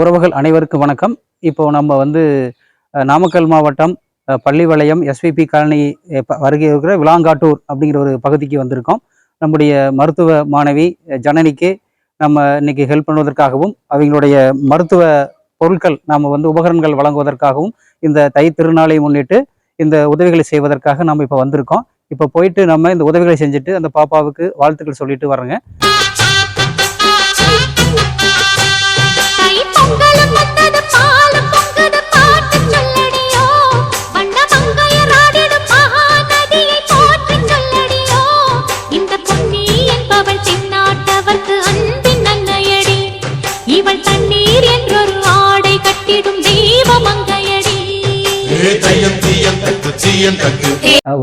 உறவுகள் அனைவருக்கும் வணக்கம். இப்போ நம்ம வந்து நாமக்கல் மாவட்டம் பள்ளிவளையம் எஸ்விபி காலனி அருகே இருக்கிற விளாங்காட்டூர் அப்படிங்கிற ஒரு பகுதிக்கு வந்திருக்கோம். நம்முடைய மருத்துவ மாணவி ஜனனிக்கு நம்ம இன்னைக்கு ஹெல்ப் பண்ணுவதற்காகவும் அவங்களுடைய மருத்துவ பொருட்கள் நாம் வந்து உபகரணங்கள் வழங்குவதற்காகவும் இந்த தை திருநாளை முன்னிட்டு இந்த உதவிகளை செய்வதற்காக நம்ம இப்போ வந்திருக்கோம். இப்போ போயிட்டு நம்ம இந்த உதவிகளை செஞ்சுட்டு அந்த பாப்பாவுக்கு வாழ்த்துக்கள் சொல்லிட்டு வர்றோங்க.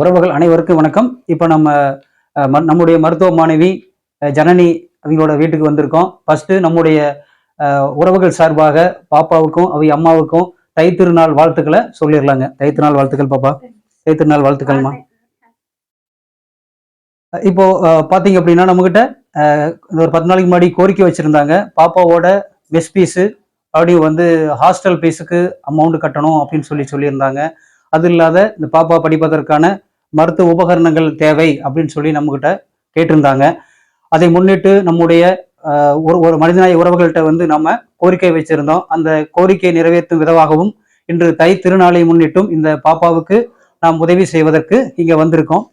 உறவுகள் அனைவருக்கும் வணக்கம். இப்ப நம்ம நம்முடைய மருத்துவ மாணவி ஜனனி அவங்களோட வீட்டுக்கு வந்திருக்கோம். ஃபர்ஸ்ட் நம்முடைய உறவுகள் சார்பாக பாப்பாவுக்கும் அவங்க அம்மாவுக்கும் தை திருநாள் வாழ்த்துக்களை சொல்லிடலாங்க. தை திருநாள் வாழ்த்துக்கள் பாப்பா. தை திருநாள் வாழ்த்துக்கள்மா. இப்போ பாத்தீங்க அப்படின்னா நம்மகிட்ட ஒரு 10 நாளைக்கு முன்னாடி கோரிக்கை வச்சிருந்தாங்க. பாப்பாவோட மெஸ் ஃபீஸு அப்படியும் வந்து ஹாஸ்டல் ஃபீஸுக்கு அமௌண்ட் கட்டணும் அப்படின்னு சொல்லியிருந்தாங்க. அது இல்லாத இந்த பாப்பா படிப்பதற்கான மருத்துவ உபகரணங்கள் தேவை அப்படின்னு சொல்லி நம்மகிட்ட கேட்டிருந்தாங்க. அதை முன்னிட்டு நம்முடைய ஒரு மனிதநாய உறவுகள்கிட்ட வந்து நம்ம கோரிக்கை வச்சிருந்தோம். அந்த கோரிக்கையை நிறைவேற்றும் விதமாகவும் இன்று தை திருநாளை முன்னிட்டும் இந்த பாப்பாவுக்கு நாம் உதவி செய்வதற்கு இங்க வந்திருக்கோம்.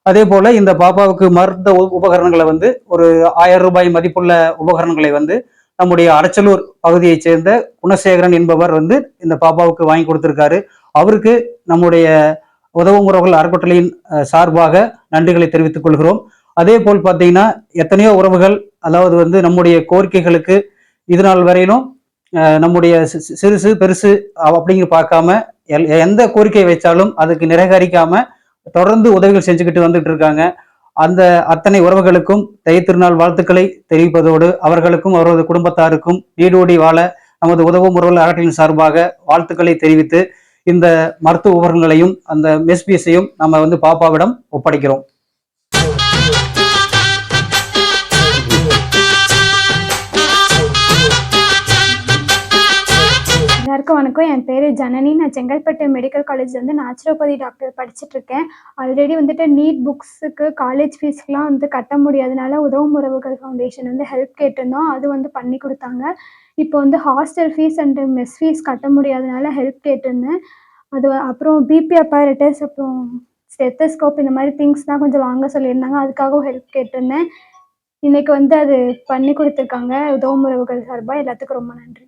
அதே போல இந்த பாப்பாவுக்கு மருத்துவ உபகரணங்களை வந்து ஒரு 1000 ரூபாய் மதிப்புள்ள உபகரணங்களை வந்து நம்முடைய அரச்சலூர் பகுதியை சேர்ந்த குணசேகரன் என்பவர் வந்து இந்த பாப்பாவுக்கு வாங்கி கொடுத்திருக்காரு. அவருக்கு நம்முடைய உதவும் உறவுகள் அறக்கட்டளையின் சார்பாக நன்றிகளை தெரிவித்துக் கொள்கிறோம். அதே போல் பார்த்தீங்கன்னா எத்தனையோ உறவுகள் அதாவது வந்து நம்முடைய கோரிக்கைகளுக்கு இது நாள் வரையிலும் நம்முடைய சிறுசு பெருசு அப்படிங்கிற பார்க்காம எந்த கோரிக்கை வைச்சாலும் அதுக்கு நிராகரிக்காம தொடர்ந்து உதவிகள் செஞ்சுக்கிட்டு வந்துட்டு இருக்காங்க. அந்த அத்தனை உறவுகளுக்கும் தை திருநாள் வாழ்த்துக்களை தெரிவிப்பதோடு அவர்களுக்கும் அவரது குடும்பத்தாருக்கும் நீடோடி வாழ நமது உதவும் உறவுகள் அறக்கட்டளையின் சார்பாக வாழ்த்துக்களை தெரிவித்து இந்த மருத்துவ உபகரணங்களையும் அந்த மெஸ் ஃபீஸையும் நம்ம வந்து பாப்பாவிடம் ஒப்படைக்கிறோம். எல்லாருக்கும் வணக்கம். என் பேர் ஜனனி. நான் செங்கல்பட்டு மெடிக்கல் காலேஜ் வந்து நேச்சுரோபதி டாக்டர் படிச்சுட்டு இருக்கேன். ஆல்ரெடி வந்துட்டு நீட் புக்ஸுக்கு காலேஜ் ஃபீஸ்க்குலாம் வந்து கட்ட முடியாதனால உதவும் உறவுகள் ஃபவுண்டேஷன் வந்து ஹெல்ப் கேட்டிருந்தோம். அது வந்து பண்ணி கொடுத்தாங்க. இப்போ வந்து hostel fees and mess fees கட்ட முடியாதனால ஹெல்ப் கேட்டிருந்தேன். அது அப்புறம் பிபி அப்பரேட்டஸ் அப்புறம் ஸ்டெத்தஸ்கோப் இந்த மாதிரி திங்ஸ்லாம் கொஞ்சம் வாங்க சொல்லியிருந்தாங்க. அதுக்காகவும் ஹெல்ப் கேட்டிருந்தேன். இன்னைக்கு வந்து அது பண்ணி கொடுத்துருக்காங்க உதவும் உறவுகள் சார்பாக. எல்லாத்துக்கும் ரொம்ப நன்றி.